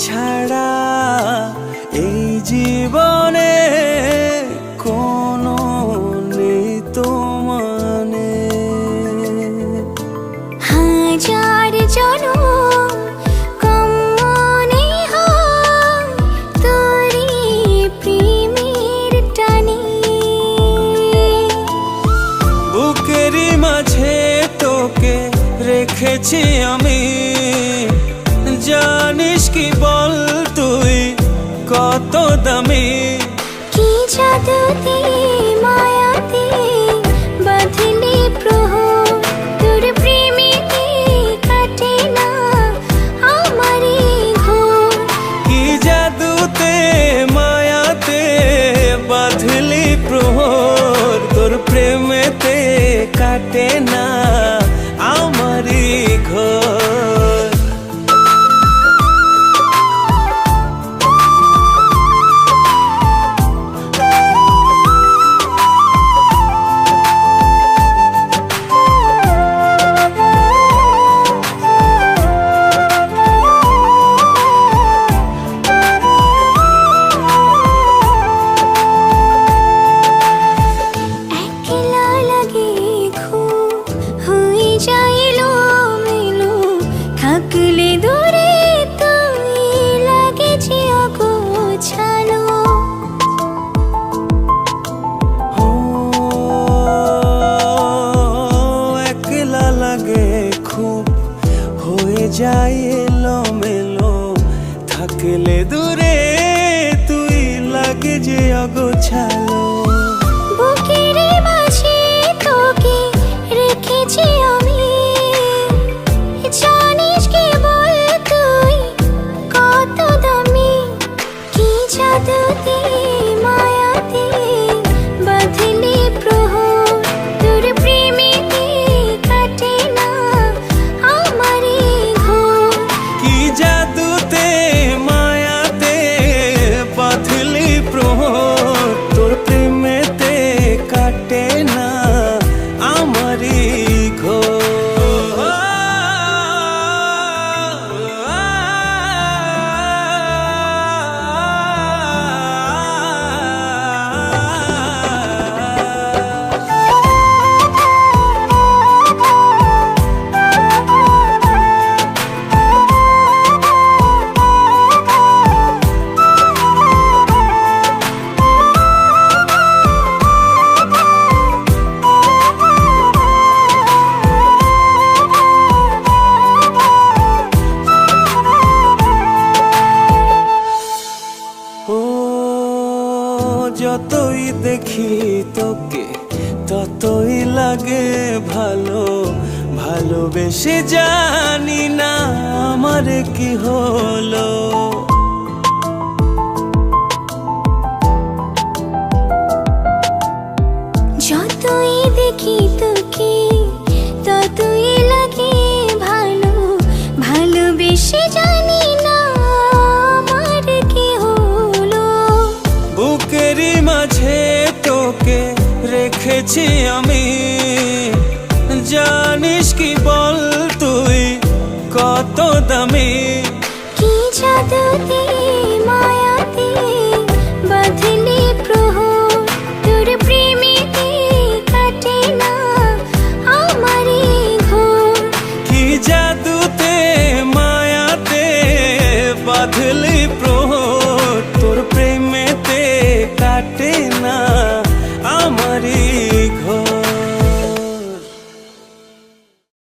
ছাড়া এই জীবনে কোনো নেই তো মানে। হাজার জনম কম মনে হয় তোরি প্রেমের টানে। বুকেরই মাঝে তোকে রেখেছি আমি, জানিস কি বল তুই কত দামি। কি জাদুতে মায়াতে বাঁধলি প্রহর, তোর প্রেমেতে কাটে না আমারই ঘোর। কি জাদুতে মায়াতে বাঁধলি প্রহর, তোর প্রেমেতে কাটে না আমারই ঘোর। থাকলে দূরে তুই লাগে যে অগোছালো। একলা লাগে খুব, হয়ে যায় এলোমেলো। থাকলে দূরে তুই লাগে যে অগোছালো। বুকের মাঝে তোকে রেখেছি আমি, জানিস কি বল তুই কত দামি। কি জাদুতে মায়াতে বাঁধলি প্রহর, তোর প্রেমেতে কাটে না আমারই ঘোর। কি জাদুতে মায়াতে বাঁধলি প্রহর, তোর প্রেমেতে কাটে না আমারই ঘোর। যতই দেখি তোকে ততই লাগে ভালো, ভালোবেসে জানি না আমার কি হলো। যতই দেখি তোকে ততই লাগে ভালো, ভালোবেসে জানি না আমার কি হলো। বুকেরই মাঝে তোকে রেখেছি আমি, জানিস কি বল তুই কত দামি। কি জাদুতে মায়াতে বাঁধলি প্রহর, তোর প্রেমেতে কাটে না আমারই ঘোর। কি জাদুতে মায়াতে বাঁধলি